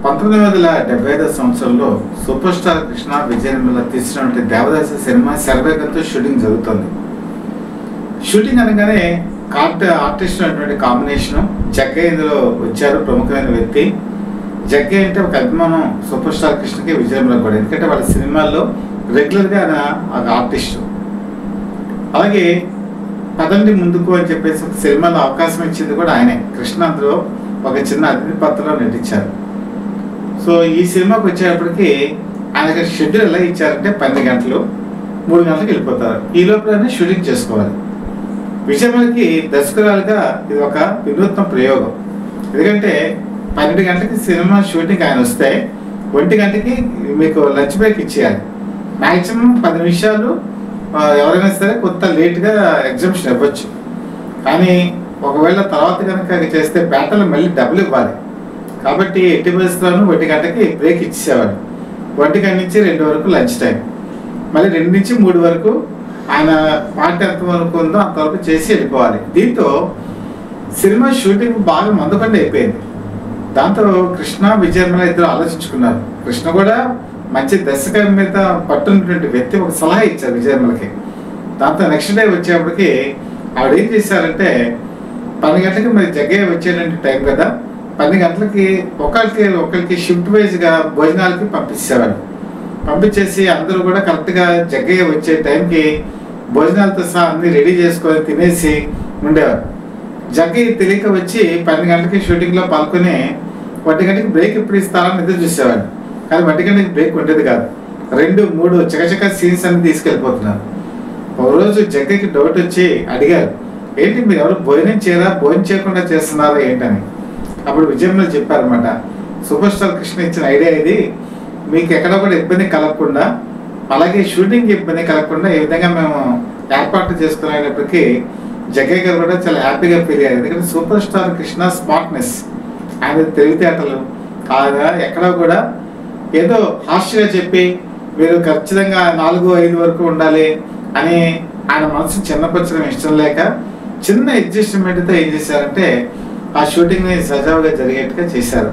1975 సంవత్సరంలో super star Krishna Vijaya Nirmala తీసినటువంటి దేవదాసి cinema శరవేగంతో shooting జరుగుతుంది. షూటింగ్ అనగానే ఆర్టిస్ట్ అనేటువంటి కాంబినేషన్ జగ్గయ్య ఇందులో వచ్చారు. ప్రముఖమైన వ్యక్తి జగ్గయ్య అంటే ఒక అభిమానం సూపర్ స్టార్ కృష్ణకి విజయ నిర్మల కూడా. ఎందుకంటే వాళ్ళ సినిమాల్లో రెగ్యులర్గా ఆయన ఒక ఆర్టిస్ట్. అలాగే పదండి ముందుకు అని చెప్పేసి ఒక సినిమాలో అవకాశం ఇచ్చింది కూడా ఆయనే. కృష్ణ అందులో ఒక చిన్న అతిథి పాత్రలో నటించారు. సో ఈ సినిమాకి వచ్చేటప్పటికి ఆయనకి షెడ్యూల్ ఎలా ఇచ్చారంటే 12 గంటలు 3 గంటలకు వెళ్ళిపోతారు. ఈ లోపల షూటింగ్ చేసుకోవాలి. విజయమలకి దర్శకురాలుగా ఇది ఒక వినూత్న ప్రయోగం. ఎందుకంటే 12 గంటలకి సినిమా షూటింగ్ ఆయన వస్తే 1 గంటకి మీకు లంచ్ బ్రేక్ ఇచ్చేయాలి. మ్యాక్సిమం 10 నిమిషాలు ఎవరైనా సరే కొత్త లేట్గా ఎగ్జామ్షన్ ఇవ్వచ్చు. కానీ ఒకవేళ తర్వాత కనుక చేస్తే బ్యాటర్లు మళ్ళీ డబ్బులు ఇవ్వాలి. కాబట్టి ఎట్టి పరిస్థితుల్లోనూ 1 గంటకి బ్రేక్ ఇచ్చేసేవాడు. 1 గంట నుంచి 2 వరకు లంచ్ టైం, మళ్ళీ 2 నుంచి 3 వరకు ఆయన పార్టీ ఎంతవరకు ఉందో అంతవరకు చేసి వెళ్ళిపోవాలి. దీంతో సినిమా షూటింగ్ బాగా మందుకండ అయిపోయింది. దాంతో కృష్ణ విజయ నిర్మల ఇద్దరు ఆలోచించుకున్నారు. కృష్ణ కూడా మంచి దర్శకం మీద పట్టున్నటువంటి వ్యక్తి ఒక సలహా ఇచ్చారు విజయ నిర్మలకి. దాంతో నెక్స్ట్ డే వచ్చేప్పటికి ఆవిడ ఏం చేశారంటే 12 గంటలకి మరి జగ్గయ్య వచ్చేటువంటి టైం కదా, 12 గంటలకి ఒకరికి షిఫ్ట్ వైజ్గా భోజనాలకి పంపించేవాడు. పంపించేసి అందరూ కూడా కరెక్ట్గా జగ్గయ్య వచ్చే టైంకి భోజనాలతో సహా అన్ని రెడీ చేసుకొని తినేసి ఉండేవారు. జగ్గయ్య తెలియక వచ్చి 12 గంటలకి షూటింగ్లో పాల్గొని 1 గంటకి బ్రేక్ ఎప్పుడు ఇస్తారని ఎదురు చూసేవాడు. కానీ 1 గంటకి బ్రేక్ ఉండేది కాదు. 2, 3 చకచక సీన్స్ అన్ని తీసుకెళ్ళిపోతున్నారు. ఒకరోజు జగ్గయ్యకి డౌట్ వచ్చి అడిగారు, ఏంటి మీరు ఎవరు భోజనం చేయకుండా చేస్తున్నారా ఏంటని. అప్పుడు విజయంలో చెప్పారన్నమాట, సూపర్ స్టార్ కృష్ణ ఇచ్చిన ఐడియా ఇది, మీకు ఎక్కడ కూడా ఇబ్బంది కలగకుండా అలాగే షూటింగ్ ఇబ్బంది కలగకుండా ఈ విధంగా మేము ఏర్పాటు చేసుకునేటప్పటికీ జగ్గయ్య గారు కూడా చాలా హ్యాపీగా ఫీల్ అయ్యారు. ఎందుకంటే సూపర్ స్టార్ కృష్ణ స్మార్ట్నెస్, ఆయన తెలివితేటలు, ఆయన ఎక్కడ కూడా ఏదో హాస్యగా చెప్పి మీరు ఖచ్చితంగా 4, 5 వరకు ఉండాలి అని ఆయన మనసు చిన్నపరచడం ఇష్టం లేక చిన్న అడ్జస్ట్మెంట్తో ఏం చేశారంటే ఆ షూటింగ్ని సజావుగా జరిగేట్టుగా చేశారు.